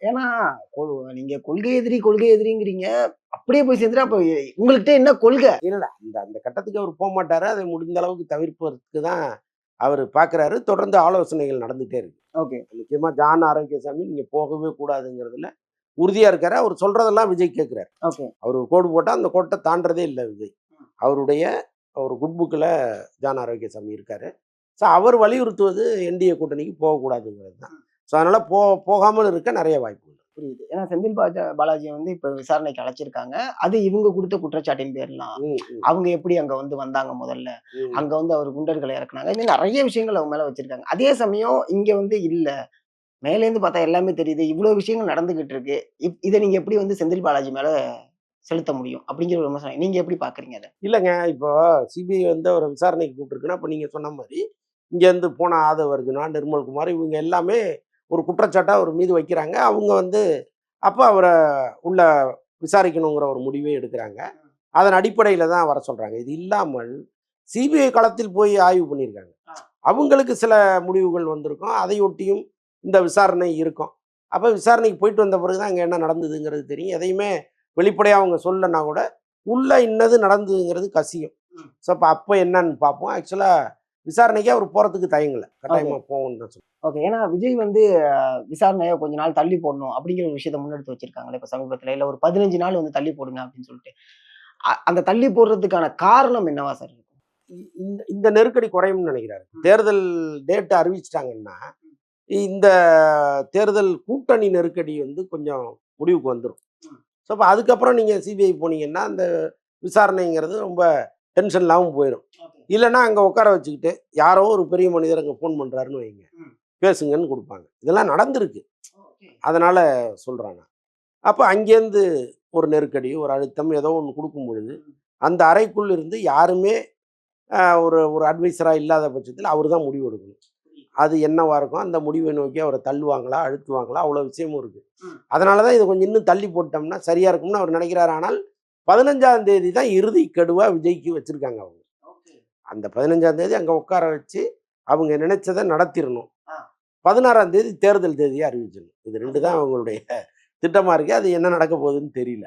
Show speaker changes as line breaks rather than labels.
ஏன்னா, நீங்க கொள்கை எதிரிங்கிறீங்க. அப்படியே போய் சேர்ந்துட்டா அப்ப உங்கள்ட்ட என்ன கொள்கை?
இல்ல அந்த அந்த கட்டத்துக்கு அவர் போமாட்டாரு. அதை முடிந்த அளவுக்கு தவிர்ப்பதற்கு தான் அவரு பார்க்குறாரு. தொடர்ந்து ஆலோசனைகள் நடந்துட்டே இருக்கு.
ஓகே,
முக்கியமா ஜான் ஆரோக்கியசாமி நீங்க போகவே கூடாதுங்கிறதுல உறுதியா இருக்காரு. அவர் சொல்றதெல்லாம் விஜய் கேட்கிறாரு.
ஓகே.
அவர் ஒரு கோடு போட்டா அந்த கோட்ட தாண்டுறதே இல்ல விஜய். அவருடைய ஒரு குட் புக்ல ஜான் ஆரோக்கியசாமி இருக்காரு. ஸோ அவர் வலியுறுத்துவது என்டிஏ கூட்டணிக்கு போகக்கூடாதுங்கிறது தான். ஸோ அதனால போகாமல் இருக்க நெறைய வாய்ப்பு உண்டு.
புரியுது. ஏன்னா செந்தில் பாலாஜிய வந்து இப்ப விசாரணைக்கு அழைச்சிருக்காங்க. அது இவங்க குடுத்த குற்றச்சாட்டின் பேர்லாம்.
ம், ம்,
அவங்க எப்படி அங்க வந்து வந்தாங்க முதல்ல?
ம்.
அங்க வந்து அவர் குண்டர்கள இறக்குனாங்க. இன்னும் நெறைய விஷயங்கள் அவங்க மேல வச்சிருக்காங்க. அதே சமயம் இங்க வந்து இல்ல. மேலேருந்து பார்த்தா எல்லாமே தெரியுது. இவ்ளோ விஷயங்கள் நடந்துகிட்டு இருக்கு. இத நீங்க எப்படி வந்து செந்தில் பாலாஜி மேல செலுத்த முடியும்? அப்படிங்கிற ஒரு விமர்சனம். நீங்க எப்படி பார்க்குறீங்க அத?
இல்லங்க. இப்போ சிபிஐ வந்து அவர விசாரணைக்கு கூப்பிட்டுருக்குன்னா, அப்ப நீங்க சொன்ன மாரி, இங்கேருந்து போன ஆதவ அர்ஜுனா, நிர்மல்குமார் இவங்க எல்லாமே ஒரு குற்றச்சாட்டா அவர் மீது வைக்கிறாங்க. அவங்க வந்து அப்ப அவர உள்ள விசாரிக்கணுங்கிற ஒரு முடிவே எடுக்குறாங்க. அதன் அடிப்படையில தான் வர சொல்றாங்க. இது இல்லாமல் சிபிஐ களத்தில் போய் ஆய்வு பண்ணியிருக்காங்க. அவங்களுக்கு சில முடிவுகள் வந்திருக்கும். அதையொட்டியும் இந்த விசாரணை இருக்கும். அப்ப விசாரணைக்கு போயிட்டு வந்த பிறகு தான் அங்க என்ன நடந்ததுங்கிறது தெரியும். எதையுமே வெளிப்படையா அவங்க சொல்லனா கூட, உள்ள இன்னது நடந்ததுங்கிறது கசியும். ஸோ அப்ப என்னன்னு பார்ப்போம். ஆக்சுவலா விசாரணைக்கே அவர் போறதுக்கு தயங்கல.
ஓகே,
கட்டாயமா போவோம்னு தான் சொல்லுவேன்.
ஓகே. ஏன்னா விஜய் வந்து விசாரணைய கொஞ்ச நாள் தள்ளி போடணும் அப்படிங்கிற ஒரு விஷயத்த முன்னெடுத்து வச்சிருக்காங்கல்ல இப்ப சமீபத்துல. இல்ல ஒரு 15 நாள் வந்து தள்ளி போடுங்க அப்படின்னு சொல்லிட்டு. அந்த தள்ளி போடுறதுக்கான காரணம் என்னவா சார் இருக்கும்?
இந்த இந்த நெருக்கடி குறையும்னு நினைக்கிறாரு. தேர்தல் டேட் அறிவிச்சுட்டாங்கன்னா, இந்த தேர்தல் கூட்டணி நெருக்கடி வந்து கொஞ்சம் முடிவுக்கு வந்துரும். ஸோ அப்ப அதுக்கப்புறம் நீங்க சிபிஐ போனீங்கன்னா, அந்த விசாரணைங்கிறது ரொம்ப டென்ஷன் இல்லாம போயிரும். இல்லன்னா அங்க உட்கார வச்சுக்கிட்டு, யாரோ ஒரு பெரிய மனிதர் அங்க ஃபோன் பண்றாருன்னு வைங்க. பேசுங்கன்னு குடுப்பாங்க. இதெல்லாம் நடந்திருக்கு. அதனால சொல்றேன் நான். அப்ப அங்கேருந்து ஒரு நெருக்கடி, ஒரு அழுத்தம் ஏதோ ஒண்ணு குடுக்கும் பொழுது, அந்த அறைக்குள் இருந்து யாருமே ஒரு ஒரு அட்வைசரா இல்லாத பட்சத்தில அவரு தான் முடிவு எடுக்கணும். அது என்னவா இருக்கும்? அந்த முடிவை நோக்கி அவர தள்ளுவாங்களா? அழுத்துவாங்களா? அவ்வளோ விஷயமும் இருக்கு. அதனால தான் இத கொஞ்சம் இன்னும் தள்ளி போட்டோம்னா சரியா இருக்கும்னு அவர் நினைக்கிறாரு. ஆனால் 15ஆம் தேதி தான் இறுதி கெடுவா விஜய்க்கு வச்சிருக்காங்க அவங்க. அந்த 15ஆம் தேதி அங்க உட்கார வச்சு, அவங்க நினைச்சத நடத்திறணும். 16ஆம் தேதி தேர்தல் தேதிய அறிவிச்சிடணும். இது 2 தான் அவங்களுடைய திட்டமா இருக்கு. அது என்ன நடக்க போகுதுன்னு தெரியல.